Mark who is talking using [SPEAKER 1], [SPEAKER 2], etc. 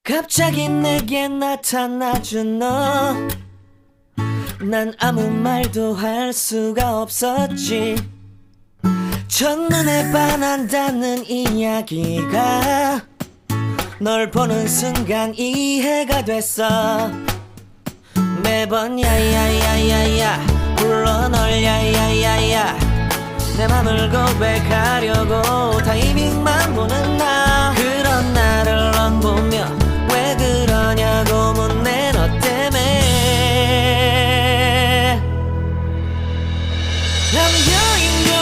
[SPEAKER 1] 갑자기 내게 나타나준 너, 난 아무 말도 할 수가 없었지. 첫눈에 반한다는 이야기가 널 보는 순간 이해가 됐어. 매번 야야야야야 불러 널 야야야야, 내 맘을 고백하려고 타이밍만 보는 나. 그런 나를 넌 보며 왜 그러냐고 묻네. 너 때문에 I'm your